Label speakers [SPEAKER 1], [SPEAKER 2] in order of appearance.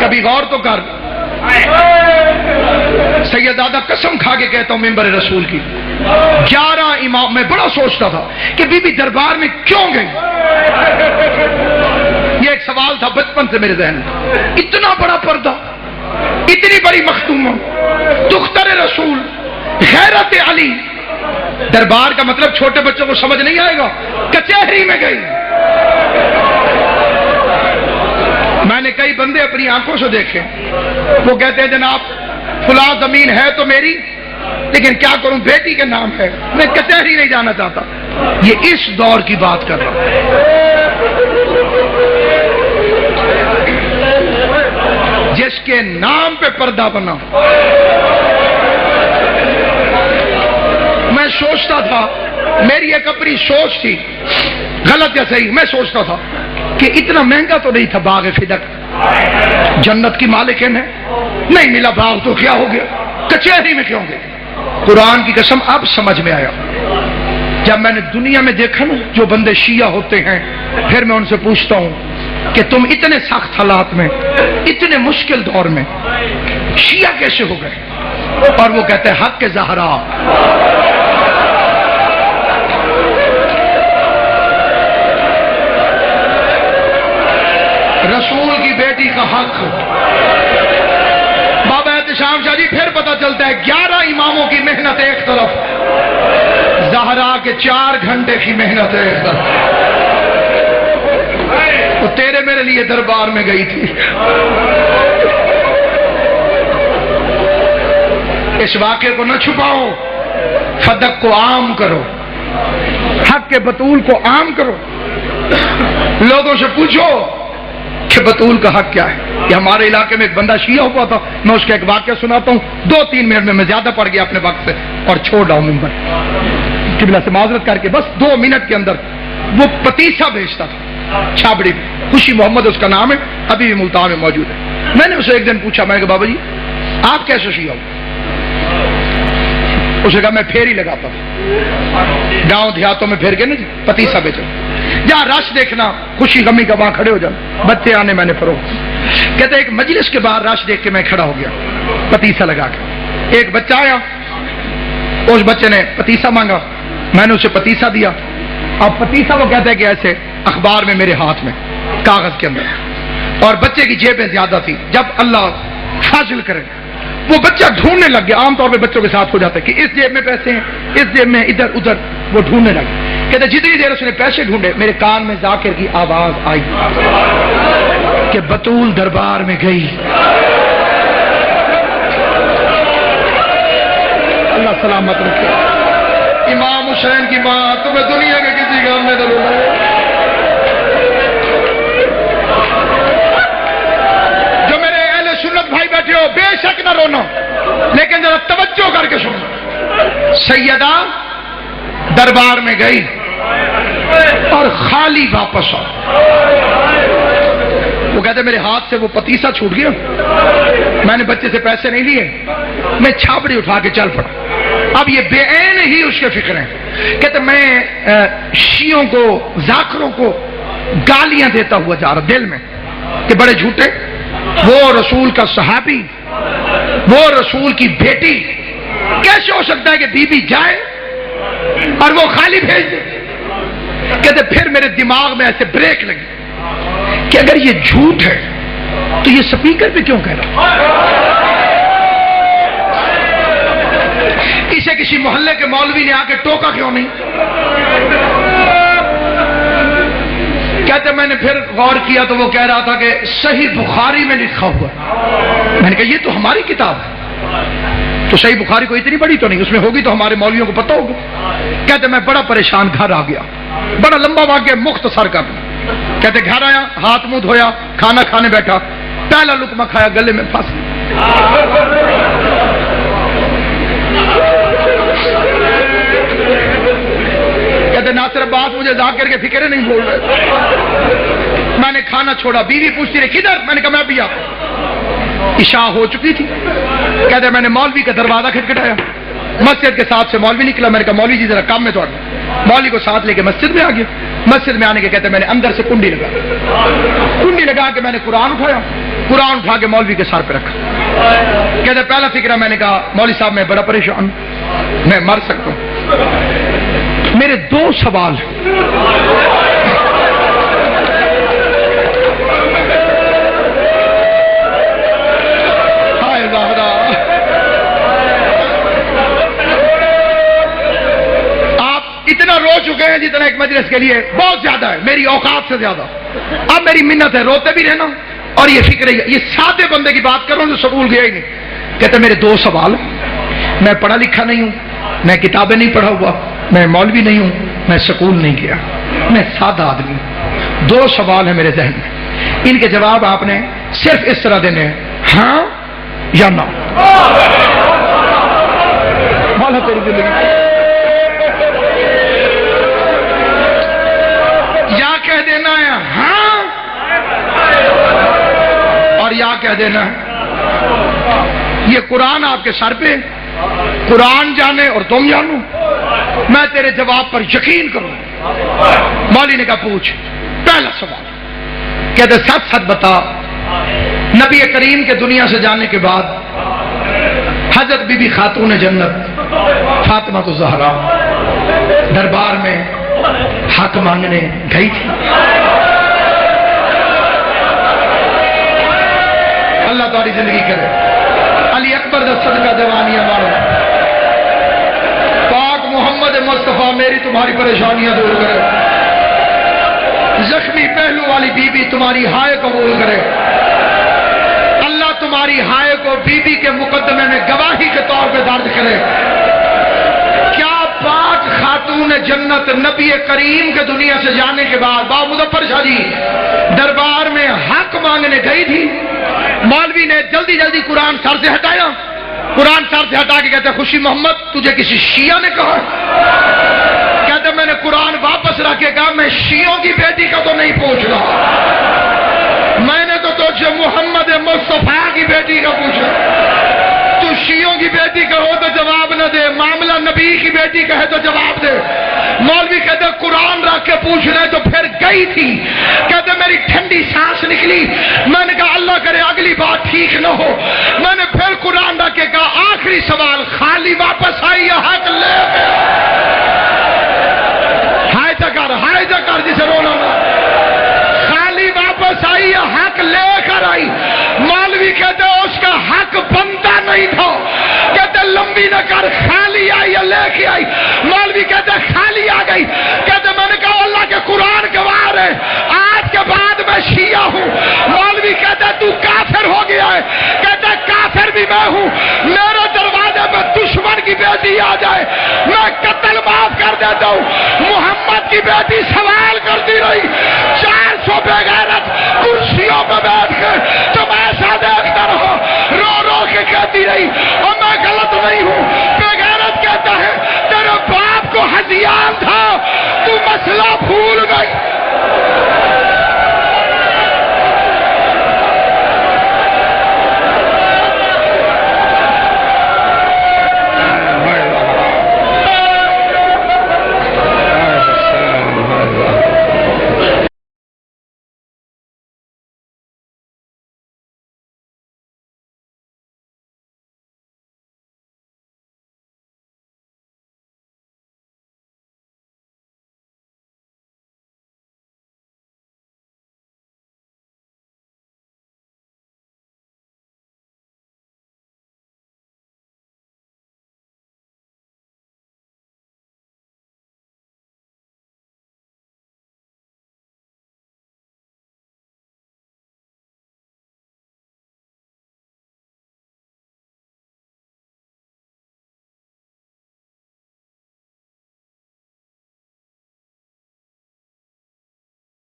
[SPEAKER 1] کبھی غور تو کر. سیدادہ قسم کھا کے کہتا ہوں ممبر رسول کی 11 امام. میں بڑا سوچتا تھا کہ بی بی دربار میں کیوں گئی. یہ ایک سوال تھا بچپن سے میرے ذہن میں. اتنا بڑا پردہ، اتنی بڑی مختومہ، دختر رسول، غیرت علی. دربار کا مطلب چھوٹے بچوں کو سمجھ نہیں آئے گا. کچہری میں گئی. میں نے کئی بندے اپنی آنکھوں سے دیکھے، وہ کہتے ہیں جناب فلاں زمین ہے تو میری، لیکن کیا کروں بیٹی کے نام ہے، میں کچہری نہیں جانا چاہتا. یہ اس دور کی بات کر رہا ہوں. جس کے نام پہ پردہ بنا. میں سوچتا تھا، میری ایک اپنی سوچ تھی، غلط یا صحیح، میں سوچتا تھا کہ اتنا مہنگا تو نہیں تھا باغ فدق، جنت کی مالکن ہے، نہیں ملا باغ تو کیا ہو گیا، کچہری میں کیوں گئے. قرآن کی قسم اب سمجھ میں آیا. جب میں نے دنیا میں دیکھا نا جو بندے شیعہ ہوتے ہیں، پھر میں ان سے پوچھتا ہوں کہ تم اتنے سخت حالات میں، اتنے مشکل دور میں شیعہ کیسے ہو گئے؟ اور وہ کہتے ہیں حق کے زہرا. رسول کی بیٹی کا حق. بابا احتشام شاہ جی پھر پتہ چلتا ہے 11 اماموں کی محنت ایک طرف، زہرا کے 4 گھنٹے کی محنت ایک طرف. وہ تیرے میرے لیے دربار میں گئی تھی. اس واقعے کو نہ چھپاؤ، فدق کو عام کرو، حق کے بطول کو عام کرو. لوگوں سے پوچھو کہ بطول کا حق کیا ہے. یہ ہمارے علاقے میں ایک بندہ شیعہ ہوا تھا، میں اس کا ایک واقعہ سناتا ہوں. 2-3 منٹ میں زیادہ پڑ گیا اپنے وقت سے اور چھوڑ رہا ہوں ممبر قبلہ سے معذرت کر کے. بس 2 منٹ کے اندر وہ پتیسا بیچتا تھا چھابڑی میں. خوشی محمد اس کا نام ہے، ابھی بھی ملتان میں موجود ہے. میں نے اسے ایک دن پوچھا، میں نے کہا بابا جی آپ کیسے شیعہ ہو؟ اسے کہا میں پھیری لگاتا تھا، گاؤں دیہاتوں میں پھیر کے نا پتیسا بیچا، جہاں رش دیکھنا خوشی غمی کا وہاں کھڑے ہو جانا، بچے آنے میں نے فروخت. کہتے ایک مجلس کے باہر رش دیکھ کے میں کھڑا ہو گیا پتیسا لگا کے. ایک بچہ آیا، اس بچے نے پتیسا مانگا، میں نے اسے پتیسا دیا. اب پتیسا وہ کہتا ہے کہ ایسے اخبار میں میرے ہاتھ میں کاغذ کے اندر، اور بچے کی جیبیں زیادہ تھی. جب اللہ فاضل کرے وہ بچہ ڈھونڈنے لگ گیا. عام طور پہ بچوں کے ساتھ ہو جاتا ہے کہ اس جیب میں پیسے ہیں، اس جیب میں، ادھر ادھر. وہ ڈھونڈنے لگا. کہتے جتنی دیر اس نے پیسے ڈھونڈے میرے کان میں ذاکر کی آواز آئی کہ بطول دربار میں گئی. اللہ سلامت رکھے. امام حسین کی ماں تمہیں دنیا کے کسی کام میں ضرور ہے. جو میرے اہل سنت بھائی بیٹھے ہو بے شک نہ رونا، لیکن ذرا توجہ کر کے سنو. سیدہ دربار میں گئی اور خالی واپس آ. وہ کہتے میرے ہاتھ سے وہ پتیسا چھوٹ گیا، میں نے بچے سے پیسے نہیں لیے، میں چھاپڑی اٹھا کے چل پڑا. اب یہ بے عین ہی اس کے فکر ہیں. کہتے میں شیعوں کو، ذاکروں کو گالیاں دیتا ہوا جا رہا دل میں کہ بڑے جھوٹے، وہ رسول کا صحابی، وہ رسول کی بیٹی، کیسے ہو سکتا ہے کہ بی بی جائے اور وہ خالی بھیج دے. کہتے پھر میرے دماغ میں ایسے بریک لگی کہ اگر یہ جھوٹ ہے تو یہ سپیکر پہ کیوں کہہ رہا؟ اسے کسی محلے کے مولوی نے آ کے ٹوکا کیوں نہیں؟ کہتے میں نے پھر غور کیا تو وہ کہہ رہا تھا کہ صحیح بخاری میں لکھا ہوا. میں نے کہا یہ تو ہماری کتاب ہے. تو صحیح بخاری کو اتنی بڑی تو نہیں، اس میں ہوگی تو ہمارے مولویوں کو پتہ ہوگا. کہتے میں بڑا پریشان گھر آ گیا. بڑا لمبا واقعہ مختصر کر. کہتے گھر آیا، ہاتھ منہ دھویا، کھانا کھانے بیٹھا، پہلا لقمہ کھایا گلے میں پھنس. کہتے ناصر عباس مجھے ذاکر کے فکر نہیں بول رہے. میں نے کھانا چھوڑا، بیوی پوچھتی رہی کدھر؟ میں نے کہا میں ابھی آتا. عشاء ہو چکی تھی. کہتے میں نے مولوی کا دروازہ کھٹکھٹایا، مسجد کے ساتھ سے مولوی نکلا. میں نے کہا مولوی جی ذرا کام میں تو آنا. مولوی کو ساتھ لے کے مسجد میں آ گیا. مسجد میں آنے کے کہتے میں نے اندر سے کنڈی لگا کے میں نے قرآن اٹھایا، قرآن اٹھا کے مولوی کے سر پہ رکھا. کہتے پہلا فکرہ میں نے کہا مولوی صاحب میں بڑا پریشان ہوں, میں مر سکتا ہوں. میرے 2 سوال. اتنا رو چکے ہیں جتنا ایک مجلس کے لیے بہت زیادہ ہے, میری اوقات سے زیادہ. اب میری منت ہے روتے بھی رہنا اور یہ فکر ہے. یہ سادے بندے کی بات کروں جو سکول گیا ہی نہیں. کہتے میرے 2 سوال. میں پڑھا لکھا نہیں ہوں, میں کتابیں نہیں پڑھا ہوا, میں مولوی نہیں ہوں, میں سکول نہیں گیا, میں سادہ آدمی ہوں. 2 سوال ہیں میرے ذہن میں, ان کے جواب آپ نے صرف اس طرح دینے ہیں, ہاں یا نہ. مولا تیری زندگی کہہ دینا ہے ہاں اور یا کہہ دینا ہے یہ قرآن آپ کے سر پہ, قرآن جانے اور تم جانو. میں تیرے جواب پر یقین کروں. مولوی نے کہا پوچھ. پہلا سوال. کہتے سچ سچ بتا, نبی کریم کے دنیا سے جانے کے بعد حضرت بی بی خاتون جنت فاطمہ الزہرا دربار میں حق مانگنے گئی تھی. اللہ تمہاری زندگی کرے. علی اکبر دا صدقہ جوانیاں مارو. پاک محمد مصطفیٰ میری تمہاری پریشانیاں دور کرے. زخمی پہلو والی بی بی تمہاری ہائے قبول کرے. اللہ تمہاری ہائے کو بی بی کے مقدمے میں گواہی کے طور پہ درج کرے. کیا پاک خاتون جنت نبی کریم کے دنیا سے جانے کے بعد بابا مظفر شاہ جی دربار میں حق مانگنے گئی تھی؟ مولوی نے جلدی جلدی قرآن سر سے ہٹایا. قرآن سر سے ہٹا کے کہتے خوشی محمد تجھے کسی شیعہ نے کہا؟ کہتے میں نے قرآن واپس رکھ کے کہا میں شیعوں کی بیٹی کا تو نہیں پوچھ رہا, میں نے تو تجھے محمد مصطفیٰ کی بیٹی کا پوچھا. تو شیعوں کی بیٹی کہو تو جواب نہ دے, معاملہ نبی کی بیٹی کہے تو جواب دے. مولوی کہتے قرآن رکھ کے پوچھ رہے تو پھر گئی تھی. کہتے میری ٹھنڈی سانس نکلی. میں نے کہا اللہ کرے اگلی بات ٹھیک نہ ہو. میں نے پھر قرآن رکھ کے کہا آخری سوال, خالی واپس آئی یا حق لے گیا؟ ہائے جکر جسے رونا نا. خالی واپس آئی یا حق لے کر آئی؟ مولوی کہتے اس کا حق بنتا نہیں تھا. کہتے لمبی نہ کر, خالی آئی یا لے کے آئی؟ مولوی کہتے خالی آ گئی. کہتے میں نے کہا اللہ کے قرآن گواہ ہے آج کے بعد میں شیعہ ہوں. مولوی کہتے تو کافر ہو گیا ہے. کہتے کافر بھی میں ہوں. میرے دروازے میں دشمن کی بیٹی آ جائے میں قتل معاف کر دیتا ہوں. محمد کی بیٹی سوال کرتی رہی. 400 بے غیرت کرسیوں پہ بیٹھ کے تم ایسا دیکھتا رہو, رو رو کے کہتی رہی اور میں غلط نہیں ہوں. بے غیرت کہتا ہے تیرے باپ کو ہذیان تھا, تو مسئلہ بھول گئی.